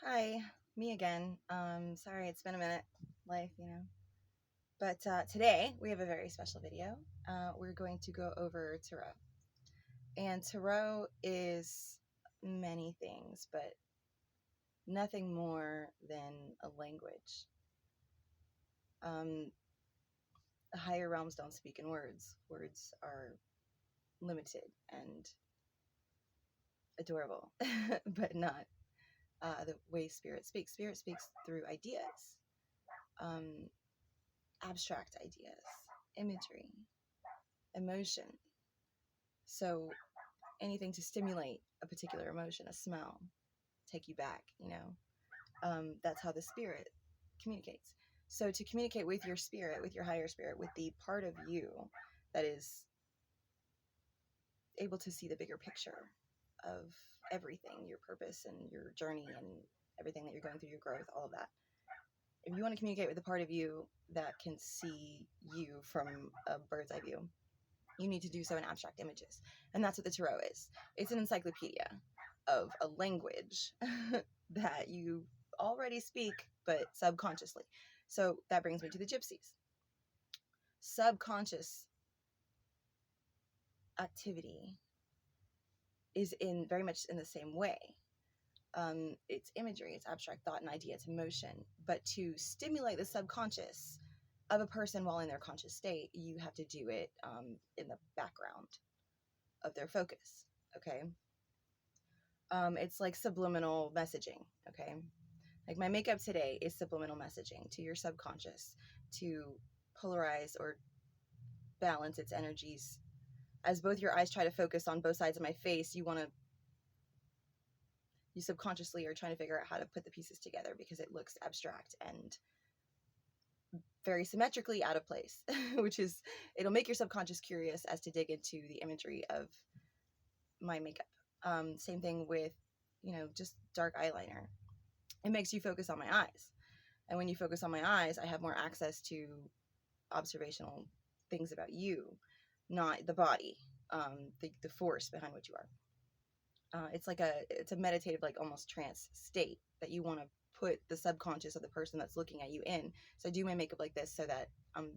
Hi, me again. Sorry, it's been a minute. Life, But today we have a very special video. We're going to go over tarot. And tarot is many things, but nothing more than a language. The higher realms don't speak in words. Words are limited and adorable, but not the way spirit speaks. Spirit speaks through ideas. Abstract ideas, imagery, emotion. So anything to stimulate a particular emotion, a smell, take you back, that's how the spirit communicates. So to communicate with your spirit, with your higher spirit, with the part of you that is able to see the bigger picture of everything, your purpose and your journey and everything that you're going through, your growth, all of that. If you want to communicate with the part of you that can see you from a bird's eye view, you need to do so in abstract images. And that's what the tarot is. It's an encyclopedia of a language that you already speak, but subconsciously. So that brings me to the gypsies. Subconscious activity is in very much in the same way. It's imagery, it's abstract thought and idea, it's emotion. But to stimulate the subconscious of a person while in their conscious state, you have to do it in the background of their focus. Okay. It's like subliminal messaging. Okay. Like my makeup today is subliminal messaging to your subconscious to polarize or balance its energies. As both your eyes try to focus on both sides of my face, you subconsciously are trying to figure out how to put the pieces together because it looks abstract and very symmetrically out of place, it'll make your subconscious curious as to dig into the imagery of my makeup. Same thing with, just dark eyeliner. It makes you focus on my eyes. And when you focus on my eyes, I have more access to observational things about you, not the body, the force behind what you are. It's a meditative, like almost trance state that you want to put the subconscious of the person that's looking at you in. So I do my makeup like this so that I'm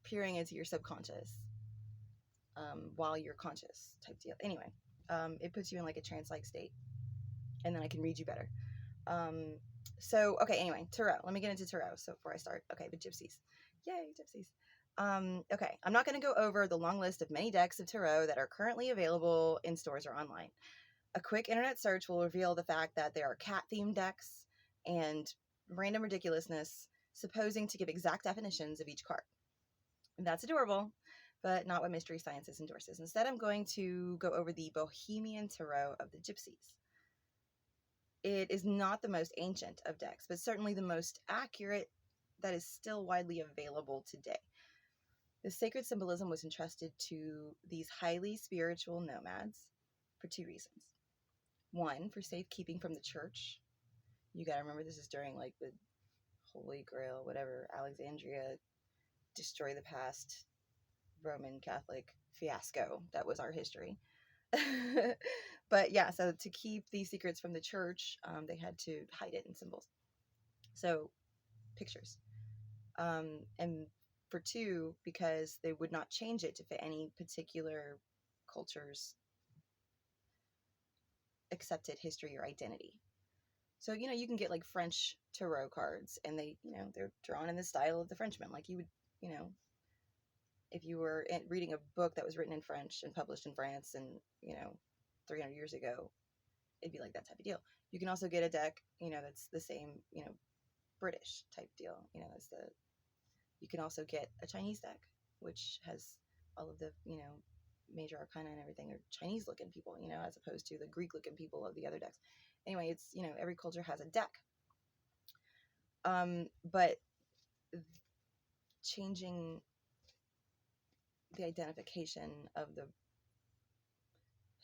peering into your subconscious while you're conscious type deal. Anyway, it puts you in like a trance-like state, and then I can read you better. Anyway, tarot. Let me get into tarot. So before I start, okay, the gypsies. Yay, gypsies. Okay, I'm not going to go over the long list of many decks of tarot that are currently available in stores or online. A quick internet search will reveal the fact that there are cat-themed decks and random ridiculousness supposing to give exact definitions of each card. That's adorable, but not what Mystery Sciences endorses. Instead, I'm going to go over the Bohemian Tarot of the Gypsies. It is not the most ancient of decks, but certainly the most accurate that is still widely available today. The sacred symbolism was entrusted to these highly spiritual nomads for two reasons. One, for safekeeping from the church. You gotta remember this is during like the Holy Grail, whatever, Alexandria, destroy the past, Roman Catholic fiasco. That was our history. But yeah, so to keep these secrets from the church, they had to hide it in symbols. So pictures. And for two, because they would not change it to fit any particular culture's accepted history or identity. So, you can get like French tarot cards and they're drawn in the style of the Frenchman. Like you would, if you were reading a book that was written in French and published in France and, 300 years ago, it'd be like that type of deal. You can also get a deck, that's the same, British type deal. You can also get a Chinese deck, which has all of the, major arcana and everything are Chinese looking people, as opposed to the Greek looking people of the other decks. Anyway, it's, every culture has a deck. But changing the identification of the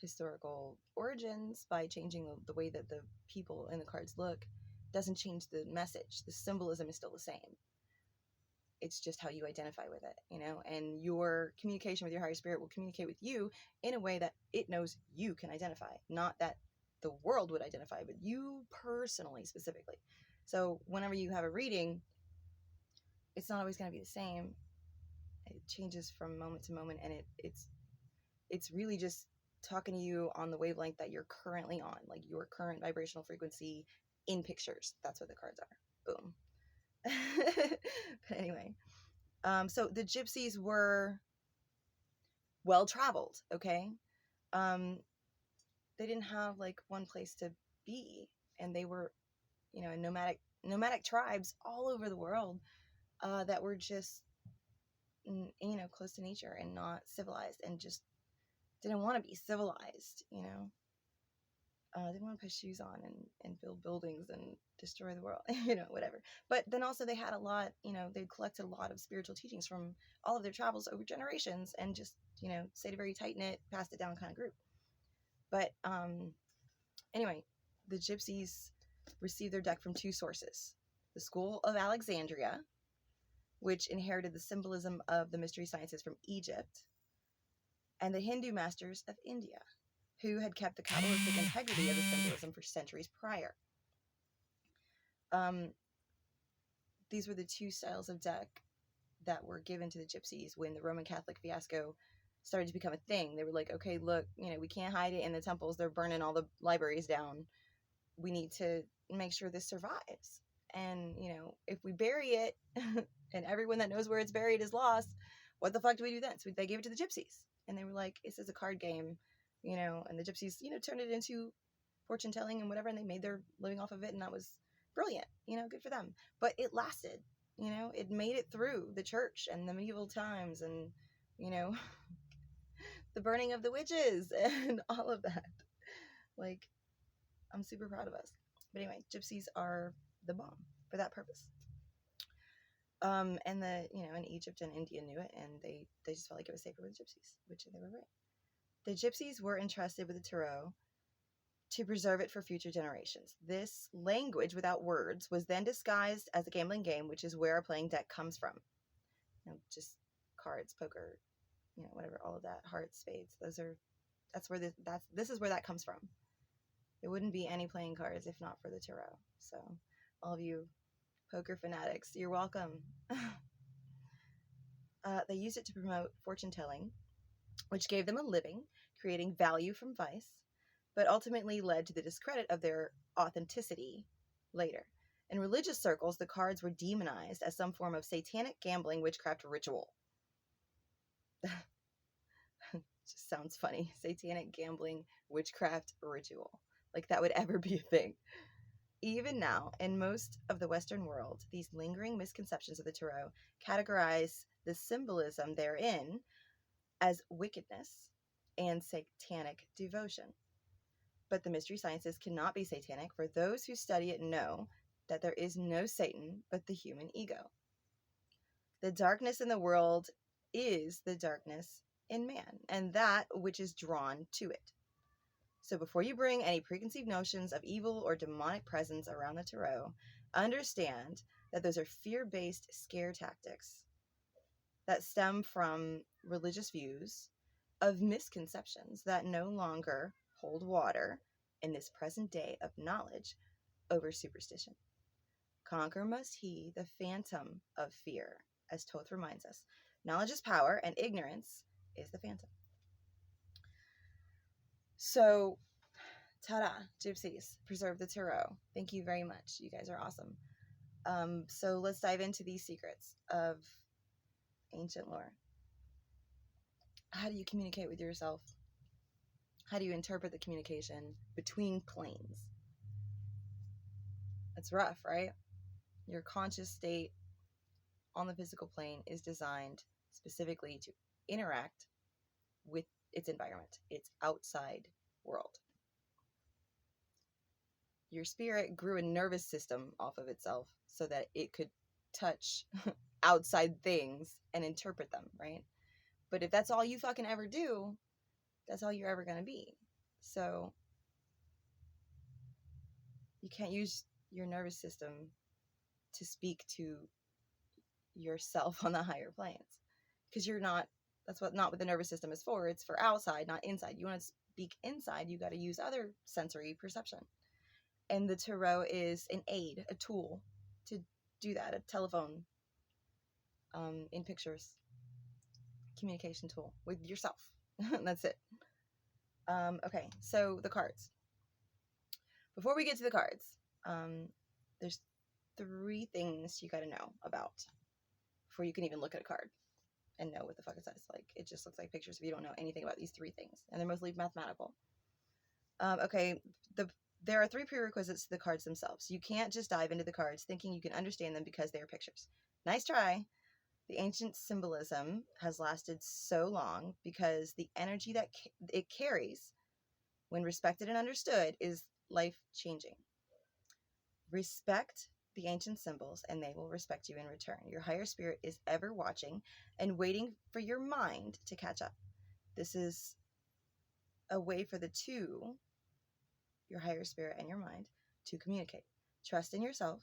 historical origins by changing the way that the people in the cards look doesn't change the message. The symbolism is still the same. It's just how you identify with it, and your communication with your higher spirit will communicate with you in a way that it knows you can identify, not that the world would identify, but you personally, specifically. So whenever you have a reading, it's not always going to be the same. It changes from moment to moment, and it's really just talking to you on the wavelength that you're currently on, like your current vibrational frequency in pictures. That's what the cards are. Boom. But anyway, so the gypsies were well-traveled, okay? They didn't have like one place to be, and they were, nomadic tribes all over the world that were just, close to nature and not civilized, and just didn't want to be civilized, They didn't want to put shoes on and build buildings and destroy the world, whatever. But then also they had a lot, they collected a lot of spiritual teachings from all of their travels over generations, and just, stayed a very tight-knit, passed it down kind of group. But anyway, the gypsies received their deck from two sources: the School of Alexandria, which inherited the symbolism of the mystery sciences from Egypt, and the Hindu masters of India, who had kept the Kabbalistic integrity of the symbolism for centuries prior. These were the two styles of deck that were given to the gypsies when the Roman Catholic fiasco started to become a thing. They were like, okay, look, we can't hide it in the temples. They're burning all the libraries down. We need to make sure this survives. And, if we bury it and everyone that knows where it's buried is lost, what the fuck do we do then? So they gave it to the gypsies. And they were like, this is a card game, and the gypsies, turned it into fortune telling and whatever, and they made their living off of it, and that was brilliant, good for them. But it lasted, it made it through the church and the medieval times, and, the burning of the witches and all of that. Like, I'm super proud of us. But anyway, gypsies are the bomb for that purpose. And in Egypt and India knew it, and they just felt like it was safer with the gypsies, which they were right. The gypsies were entrusted with the tarot to preserve it for future generations. This language without words was then disguised as a gambling game, which is where our playing deck comes from. Just cards, poker, whatever, all of that, hearts, spades. This is where that comes from. It wouldn't be any playing cards if not for the tarot. So, all of you poker fanatics, you're welcome. They used it to promote fortune telling, which gave them a living, creating value from vice, but ultimately led to the discredit of their authenticity later. In religious circles, the cards were demonized as some form of satanic gambling witchcraft ritual. Just sounds funny. Satanic gambling witchcraft ritual. Like that would ever be a thing. Even now, in most of the Western world, these lingering misconceptions of the tarot categorize the symbolism therein as wickedness and satanic devotion. But the mystery sciences cannot be satanic, for those who study it know that there is no Satan but the human ego. The darkness in the world is the darkness in man, and that which is drawn to it. So before you bring any preconceived notions of evil or demonic presence around the tarot, understand that those are fear-based scare tactics that stem from religious views of misconceptions that no longer hold water in this present day of knowledge over superstition. Conquer must he the phantom of fear, as Toth reminds us. Knowledge is power, and ignorance is the phantom. So, ta-da, gypsies, preserve the tarot. Thank you very much. You guys are awesome. So let's dive into these secrets of ancient lore. How do you communicate with yourself? How do you interpret the communication between planes? It's rough, right? Your conscious state on the physical plane is designed specifically to interact with its environment, its outside world. Your spirit grew a nervous system off of itself so that it could touch outside things and interpret them, right? But if that's all you fucking ever do, that's all you're ever going to be. So you can't use your nervous system to speak to yourself on the higher planes, because you're not, that's what not what the nervous system is for. It's for outside, not inside. You want to peek inside, you got to use other sensory perception. And the tarot is an aid, a tool to do that, a telephone, in pictures, communication tool with yourself. That's it. Okay, so the cards. Before we get to the cards, there's 3 things you got to know about before you can even look at a card and know what the fuck it says. Like, it just looks like pictures if you don't know anything about these 3 things, and they're mostly mathematical. Okay, there are 3 prerequisites to the cards themselves. You can't just dive into the cards thinking you can understand them because they are pictures. Nice try. The ancient symbolism has lasted so long because the energy that it carries, when respected and understood, is life-changing. Respect the ancient symbols, and they will respect you in return. Your higher spirit is ever watching and waiting for your mind to catch up. This is a way for the two, your higher spirit and your mind, to communicate. Trust in yourself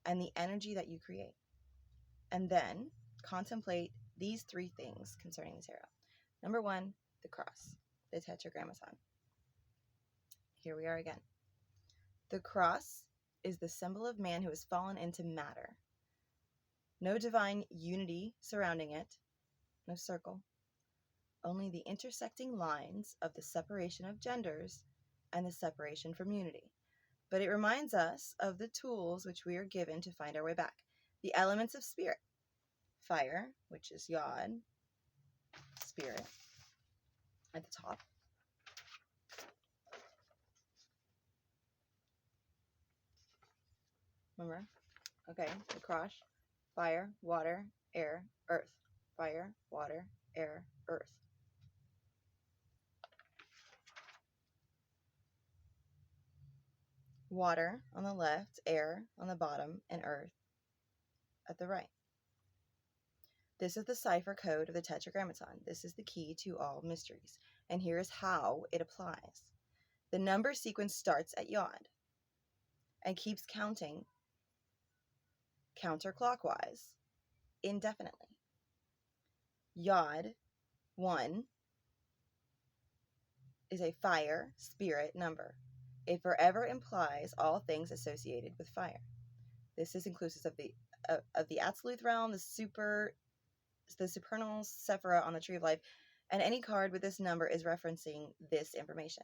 and the energy that you create. And then contemplate these 3 things concerning the tarot. Number 1, the cross, the Tetragrammaton. Here we are again. The cross is the symbol of man who has fallen into matter. No divine unity surrounding it, no circle. Only the intersecting lines of the separation of genders and the separation from unity. But it reminds us of the tools which we are given to find our way back. The elements of spirit. Fire, which is Yod, spirit, at the top. Remember? Okay, the cross. Fire, water, air, earth. Fire, water, air, earth. Water on the left, air on the bottom, and earth at the right. This is the cipher code of the Tetragrammaton. This is the key to all mysteries. And here is how it applies. The number sequence starts at Yod and keeps counting counterclockwise indefinitely. Yod 1 is a fire spirit number. It forever implies all things associated with fire. This is inclusive of the absolute realm, the supernal Sephira on the Tree of Life, and any card with this number is referencing this information.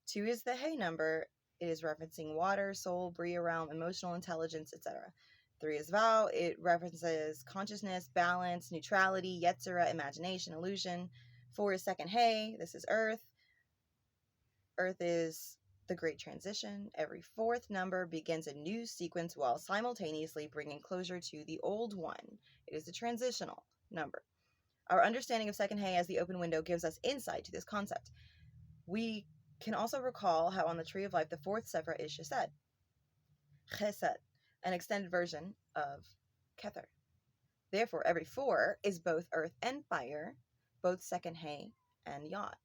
2 is the Hay number. It is referencing water, soul, Bria realm, emotional intelligence, etc. 3 is Vow. It references consciousness, balance, neutrality, Yetzirah, imagination, illusion. 4 is second Hay. This is Earth. Earth is the Great Transition. Every 4th number begins a new sequence while simultaneously bringing closure to the old one. It is the transitional number. Our understanding of second Hay as the open window gives us insight to this concept. We can also recall how on the Tree of Life, the 4th Sephira is Chesed, an extended version of Kether. Therefore, every 4 is both earth and fire, both second Hay and Yod.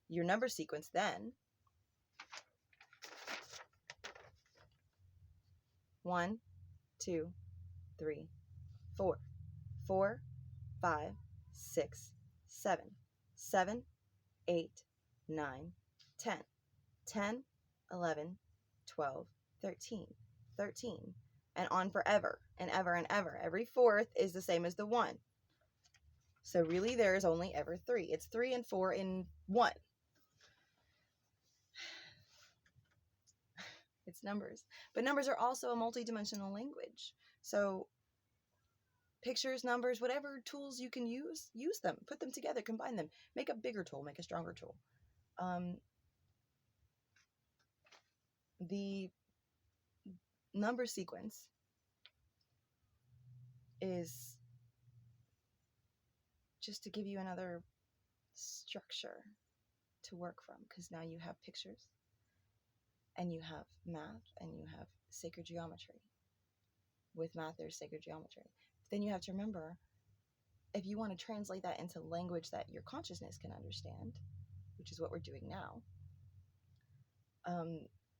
Your number sequence then: 1, 2, 3, 4. 4, 5, 6, 7. 7, 8, 9, 10. 10, 11, 12, 13. 13. And on forever and ever and ever. Every 4th is the same as the 1. So really there is only ever 3. It's 3 and 4 in 1. It's numbers. But numbers are also a multidimensional language. So pictures, numbers, whatever tools you can use them. Put them together, combine them. Make a bigger tool, make a stronger tool. The number sequence is just to give you another structure to work from, because now you have pictures and you have math and you have sacred geometry. With math, there's sacred geometry. Then you have to remember, if you want to translate that into language that your consciousness can understand, which is what we're doing now,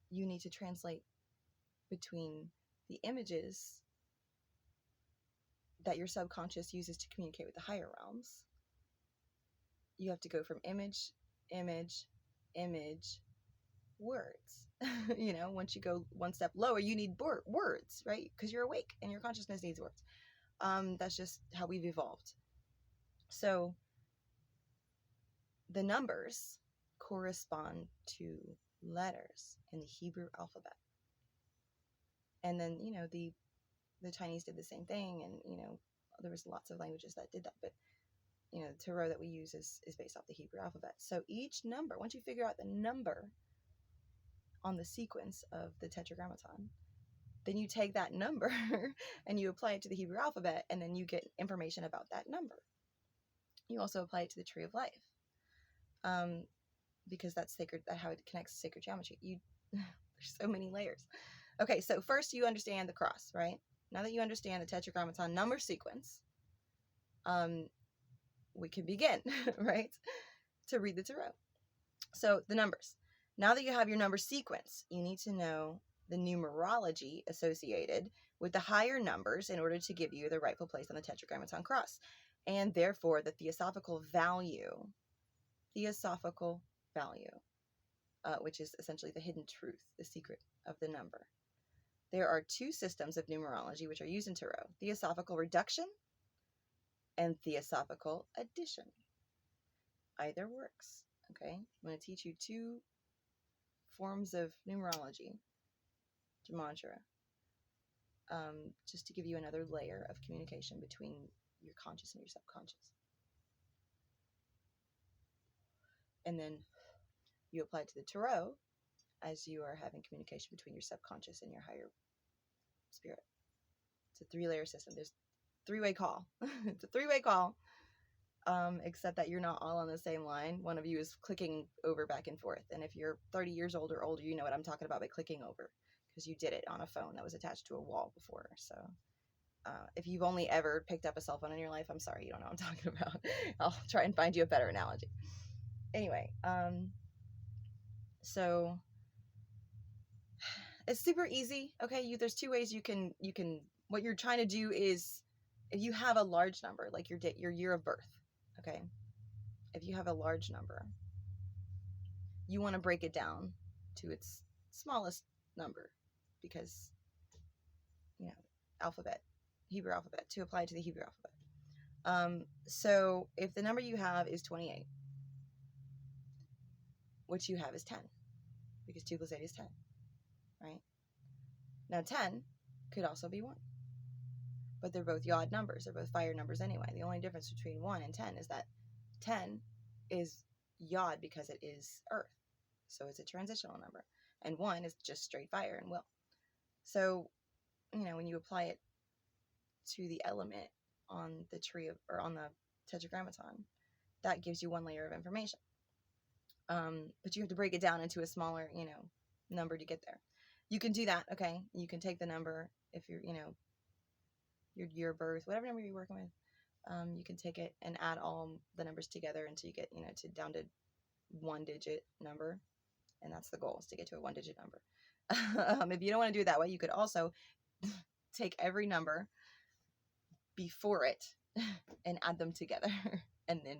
you need to translate between the images that your subconscious uses to communicate with the higher realms. You have to go from image image, image, words. You know, once you go one step lower, you need words, right? Because you're awake and your consciousness needs words. That's just how we've evolved. So the numbers correspond to letters in the Hebrew alphabet. And then, you know, the Chinese did the same thing, and, you know, there was lots of languages that did that, but, you know, the tarot that we use is based off the Hebrew alphabet. So each number, once you figure out the number on the sequence of the Tetragrammaton, then you take that number and you apply it to the Hebrew alphabet, and then you get information about that number. You also apply it to the tree of life, because that's sacred, that's how it connects to sacred geometry. There's so many layers. Okay, so first you understand the cross, right? Now that you understand the Tetragrammaton number sequence, we can begin, right, to read the tarot. So the numbers. Now that you have your number sequence, you need to know the numerology associated with the higher numbers in order to give you the rightful place on the Tetragrammaton cross, and therefore the theosophical value, which is essentially the hidden truth, the secret of the number. There are two systems of numerology which are used in tarot: Theosophical Reduction and Theosophical Addition. Either works, okay? I'm going to teach you two forms of numerology, gematria, just to give you another layer of communication between your conscious and your subconscious. And then you apply it to the tarot as you are having communication between your subconscious and your higher spirit. It's a 3-layer system. There's three-way call. It's a 3-way call, except that you're not all on the same line. One of you is clicking over back and forth. And if you're 30 years old or older, you know what I'm talking about by clicking over, because you did it on a phone that was attached to a wall before. So if you've only ever picked up a cell phone in your life, I'm sorry, you don't know what I'm talking about. I'll try and find you a better analogy. Anyway, so it's super easy. Okay, there's 2 ways you can. What you're trying to do is, if you have a large number, like your year of birth, okay, if you have a large number, you want to break it down to its smallest number, because, you know, alphabet, Hebrew alphabet, to apply to the Hebrew alphabet. So if the number you have is 28, what you have is 10, because 2 plus 8 is 10, right? Now 10 could also be 1, but they're both yod numbers. They're both fire numbers anyway. The only difference between 1 and 10 is that 10 is yod because it is earth, so it's a transitional number, and 1 is just straight fire and will. So, you know, when you apply it to the element on the tree or on the Tetragrammaton, that gives you 1 layer of information. But you have to break it down into a smaller, you know, number to get there. You can do that, okay? You can take the number, if you're, you know, your year of birth, whatever number you're working with, you can take it and add all the numbers together until you get, you know, down to 1-digit number. And that's the goal, is to get to a 1-digit number. If you don't want to do it that way, you could also take every number before it and add them together. And then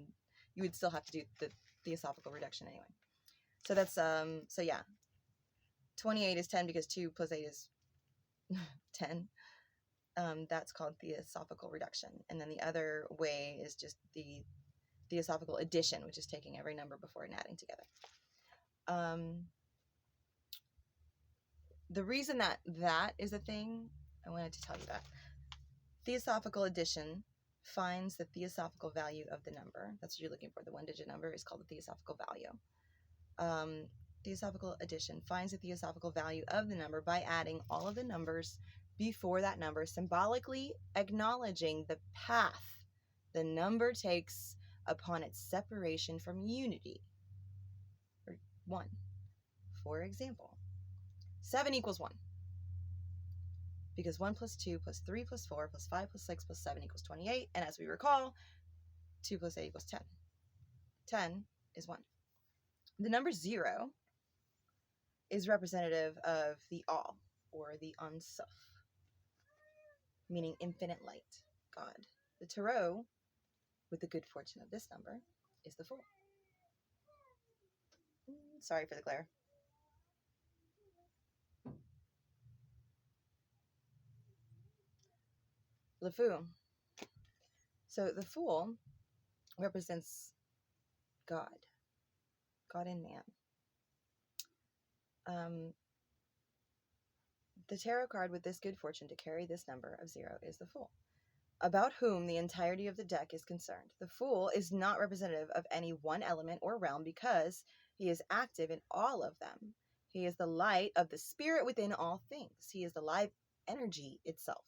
you would still have to do the Theosophical Reduction anyway. So that's, so yeah, 28 is 10 because 2 plus 8 is 10. That's called Theosophical Reduction. And then the other way is just the Theosophical Addition, which is taking every number before and adding together. The reason that is a thing, I wanted to tell you that. Theosophical Addition finds the theosophical value of the number. That's what you're looking for. The 1-digit number is called the theosophical value. Theosophical Addition finds the theosophical value of the number by adding all of the numbers before that number, symbolically acknowledging the path the number takes upon its separation from unity, or 1. For example, 7 equals 1, because 1 plus 2 plus 3 plus 4 plus 5 plus 6 plus 7 equals 28, and as we recall, 2 plus 8 equals 10. 10 is 1. The number 0 is representative of the all, or the Ein Sof, meaning infinite light, God. The tarot, with the good fortune of this number, is the Fool. Sorry for the glare. The Fool. So the Fool represents God in man. The tarot card with this good fortune to carry this number of 0 is the Fool, about whom the entirety of the deck is concerned. The Fool is not representative of any one element or realm because he is active in all of them. He is the light of the spirit within all things. He is the live energy itself.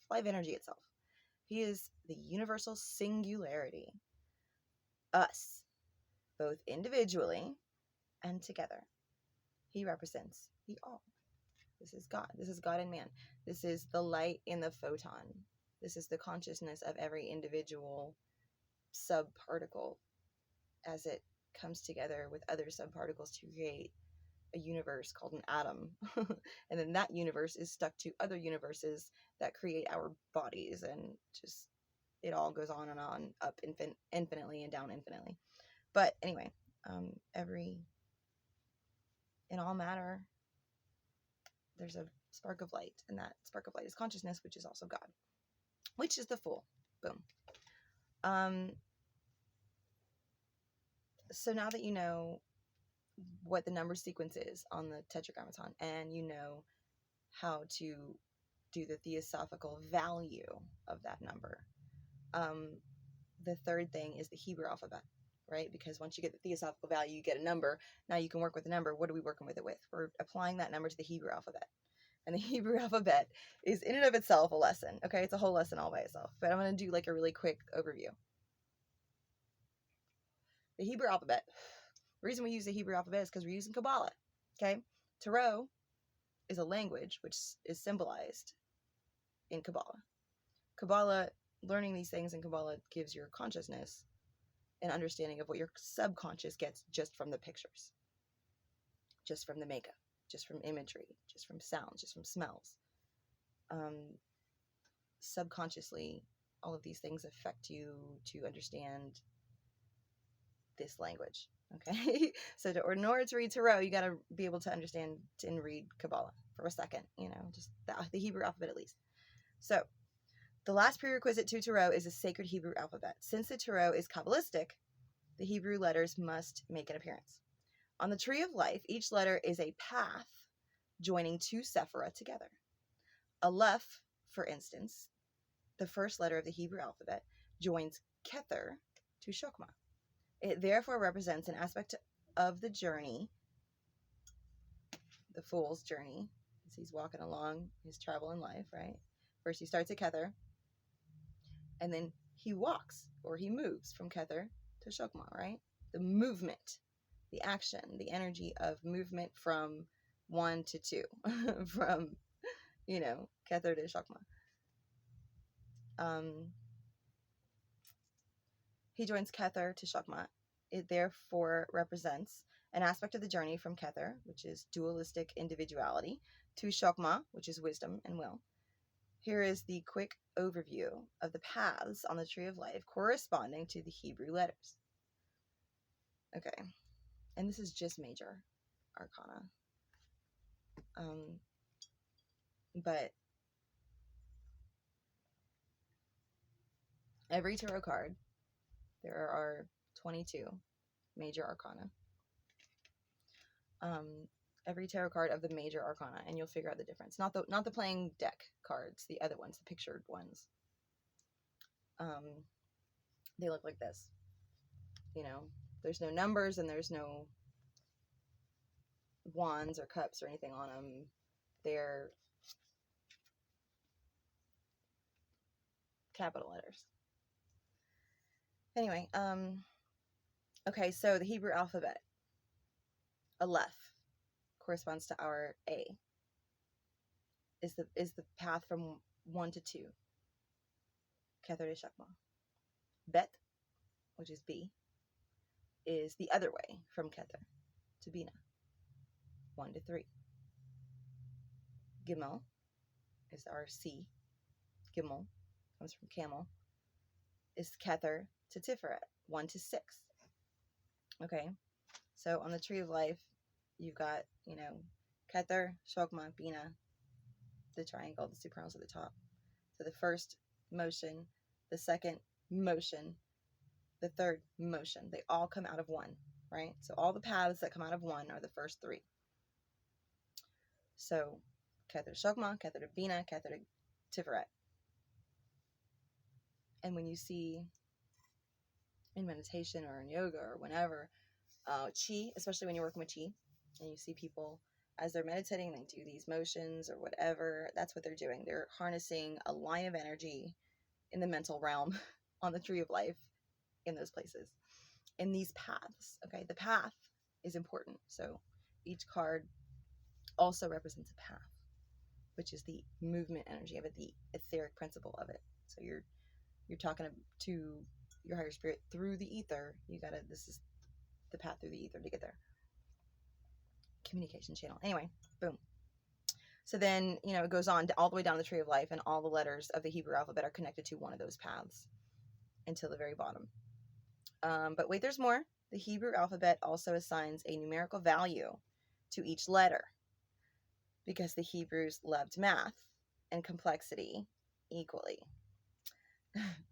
He is the universal singularity. Us, both individually and together. He represents the all. This is God. This is God in man. This is the light in the photon. This is the consciousness of every individual subparticle as it comes together with other subparticles to create a universe called an atom. And then that universe is stuck to other universes that create our bodies, and just it all goes on and on, up infinitely and down infinitely. But anyway, in all matter, there's a spark of light, and that spark of light is consciousness, which is also God, which is the Fool. Boom. So now that you know what the number sequence is on the Tetragrammaton, and you know how to do the theosophical value of that number, the third thing is the Hebrew alphabet, right? Because once you get the theosophical value, you get a number. Now you can work with the number. What are we working with it with? We're applying that number to the Hebrew alphabet. And the Hebrew alphabet is in and of itself a lesson. Okay, it's a whole lesson all by itself. But I'm going to do like a really quick overview. The Hebrew alphabet. The reason we use the Hebrew alphabet is because we're using Kabbalah. Okay? Tarot is a language which is symbolized in Kabbalah. Kabbalah, learning these things in Kabbalah gives your consciousness an understanding of what your subconscious gets just from the pictures, just from the makeup, just from imagery, just from sounds, just from smells. Subconsciously, all of these things affect you to understand this language. Okay, so in order to read Tarot, you got to be able to understand and read Kabbalah for a second, just the Hebrew alphabet at least. So the last prerequisite to Tarot is a sacred Hebrew alphabet. Since the Tarot is Kabbalistic, the Hebrew letters must make an appearance. On the Tree of Life, each letter is a path joining two Sephirah together. Aleph, for instance, the first letter of the Hebrew alphabet, joins Kether to Shokma. It therefore represents an aspect of the journey, the Fool's journey, as he's walking along his travel in life, right? First he starts at Kether, and then he walks, or he moves from Kether to Shokma, right? The movement, the action, the energy of movement from 1 to 2, from, Kether to Shokma. He joins Kether to Shokma. It therefore represents an aspect of the journey from Kether, which is dualistic individuality, to Shokma, which is wisdom and will. Here is the quick overview of the paths on the Tree of Life corresponding to the Hebrew letters. Okay, and this is just major arcana. But every tarot card, there are 22 major arcana. Every tarot card of the major arcana, and you'll figure out the difference. Not the playing deck cards, the other ones, the pictured ones. They look like this. There's no numbers and there's no wands or cups or anything on them. They're capital letters. Anyway, okay, so the Hebrew alphabet. Aleph corresponds to our A. Is the path from 1 to 2. Kether to Shokma. Bet, which is B, is the other way from Kether to Bina. 1 to 3. Gimel is our C. Gimel comes from camel. Is Kether to Tiferet. 1 to 6. Okay, so on the Tree of Life, you've got, Kether, Shokma, Bina, the triangle, the two pearls at the top. So the first motion, the second motion, the third motion, they all come out of one, right? So all the paths that come out of one are the first three. So Kether Shokma, Kether Bina, Kether Tiferet. And when you see in meditation or in yoga or whenever, chi, especially when you're working with chi, and you see people as they're meditating, they do these motions or whatever, that's what they're doing. They're harnessing a line of energy in the mental realm on the tree of life in those places, in these paths. Okay, the path is important. So each card also represents a path, which is the movement energy of it, the etheric principle of it. So you're talking to your higher spirit through the ether. This is the path through the ether to get there. Communication channel. Anyway, boom. So then, it goes on all the way down the tree of life, and all the letters of the Hebrew alphabet are connected to one of those paths until the very bottom. But wait, there's more. The Hebrew alphabet also assigns a numerical value to each letter because the Hebrews loved math and complexity equally.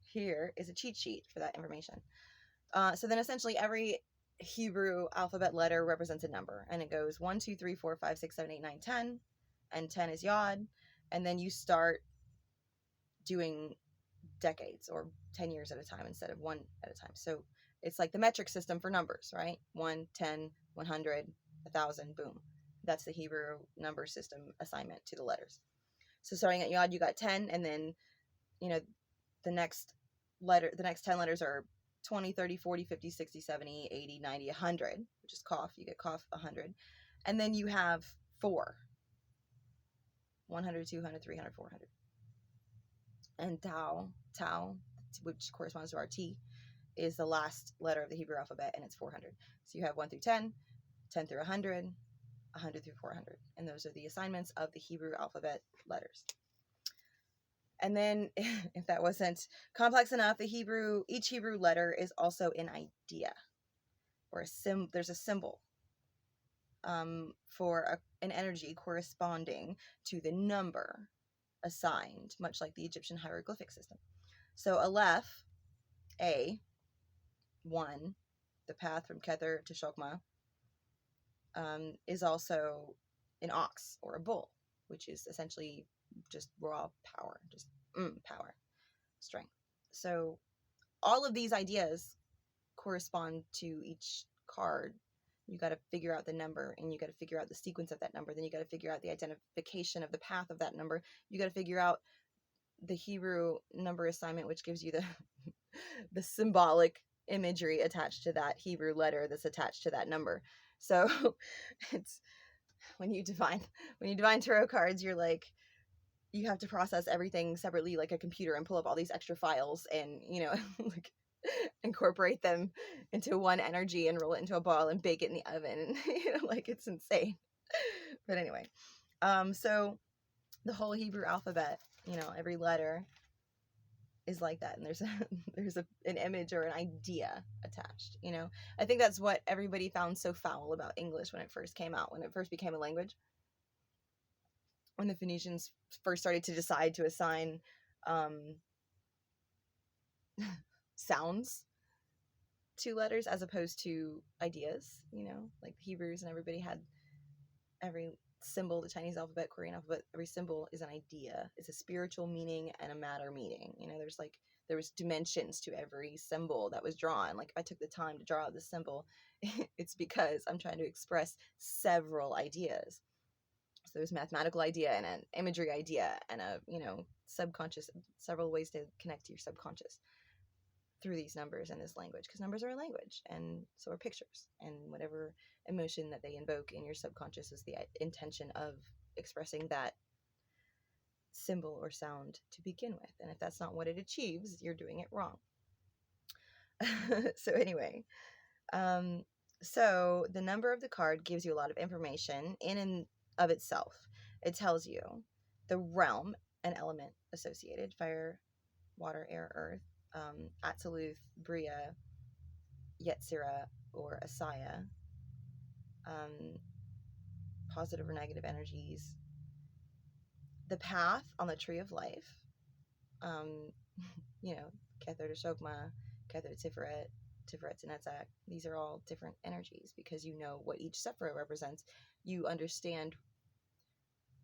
Here is a cheat sheet for that information. So then essentially every Hebrew alphabet letter represents a number, and it goes 1, 2, 3, 4, 5, 6, 7, 8, 9, 10, and 10 is Yod, and then you start doing decades or 10 years at a time instead of one at a time. So it's like the metric system for numbers, right? 1, 10, 100, 1,000, boom. That's the Hebrew number system assignment to the letters. So starting at Yod, you got 10, and then, the next 10 letters are 20, 30, 40, 50, 60, 70, 80, 90, 100, which is Kaf. You get Kaf 100. And then you have 4. 100, 200, 300, 400. And Tau, which corresponds to our T, is the last letter of the Hebrew alphabet, and it's 400. So you have 1 through 10, 10 through 100, 100 through 400. And those are the assignments of the Hebrew alphabet letters. And then, if that wasn't complex enough, each Hebrew letter is also an idea, or there's a symbol for an energy corresponding to the number assigned, much like the Egyptian hieroglyphic system. So Aleph, A, 1, the path from Kether to Shokma, is also an ox or a bull, which is essentially just raw power, just power, strength. So all of these ideas correspond to each card. You got to figure out the number, and you got to figure out the sequence of that number. Then you got to figure out the identification of the path of that number. You got to figure out the Hebrew number assignment, which gives you the symbolic imagery attached to that Hebrew letter that's attached to that number. So it's when you divine tarot cards, you're like, you have to process everything separately like a computer and pull up all these extra files and, like incorporate them into one energy and roll it into a ball and bake it in the oven. And, like, it's insane. But anyway, so the whole Hebrew alphabet, every letter is like that. And there's an image or an idea attached, I think that's what everybody found so foul about English when it first came out, when it first became a language. When the Phoenicians first started to decide to assign sounds to letters as opposed to ideas, like the Hebrews and everybody had every symbol, the Chinese alphabet, Korean alphabet, every symbol is an idea. It's a spiritual meaning and a matter meaning. There was dimensions to every symbol that was drawn. Like, if I took the time to draw out this symbol, it's because I'm trying to express several ideas. So there's a mathematical idea and an imagery idea and a, subconscious, several ways to connect to your subconscious through these numbers and this language, because numbers are a language, and so are pictures, and whatever emotion that they invoke in your subconscious is the intention of expressing that symbol or sound to begin with. And if that's not what it achieves, you're doing it wrong. So anyway, so the number of the card gives you a lot of information in and of itself. It tells you the realm and element associated: fire, water, air, earth, Atziluth, Bria, Yetzirah, or Asaya, positive or negative energies. The path on the tree of life, you know, Kether to Shogma, Kether to Tiferet, Tiferet to Netzach. These are all different energies because you know what each Sephirah represents. You understand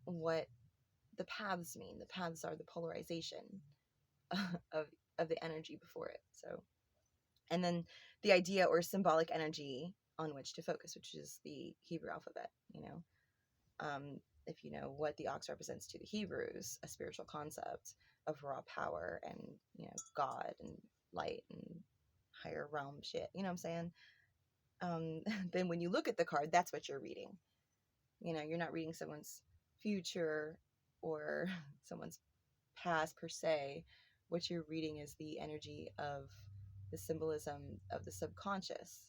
what the paths mean. The paths are the polarization of the energy before it. So, and then the idea or symbolic energy on which to focus, which is the Hebrew alphabet, you know. If you know what the ox represents to the Hebrews, a spiritual concept of raw power and, you know, God and light and higher realm shit, you know what I'm saying? Then when you look at the card, that's what you're reading. You know, you're not reading someone's future or someone's past per se. What you're reading is the energy of the symbolism of the subconscious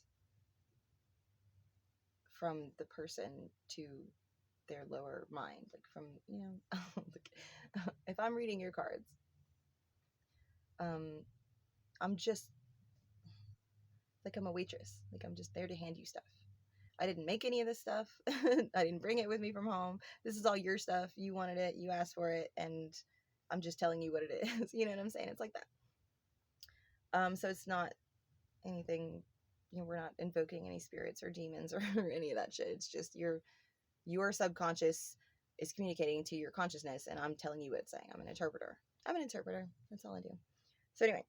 from the person to their lower mind, like from, you know, if I'm reading your cards, I'm just like, I'm a waitress, like I'm just there to hand you stuff. I didn't make any of this stuff. I didn't bring it with me from home. This is all your stuff. You wanted it, you asked for it, and I'm just telling you what it is. You know what I'm saying? It's like that. So it's not anything, you know, we're not invoking any spirits or demons or any of that shit. It's just your subconscious is communicating to your consciousness, and I'm telling you what it's saying. I'm an interpreter. That's all I do. So anyway,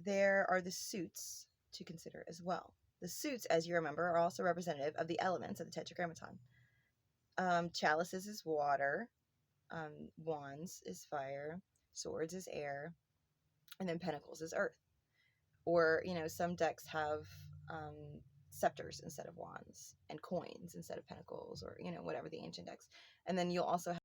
there are the suits to consider as well. The suits, as you remember, are also representative of the elements of the Tetragrammaton. Chalices is water, wands is fire, swords is air, and then pentacles is earth. Or, you know, some decks have scepters instead of wands, and coins instead of pentacles, or, you know, whatever the ancient decks. And then you'll also have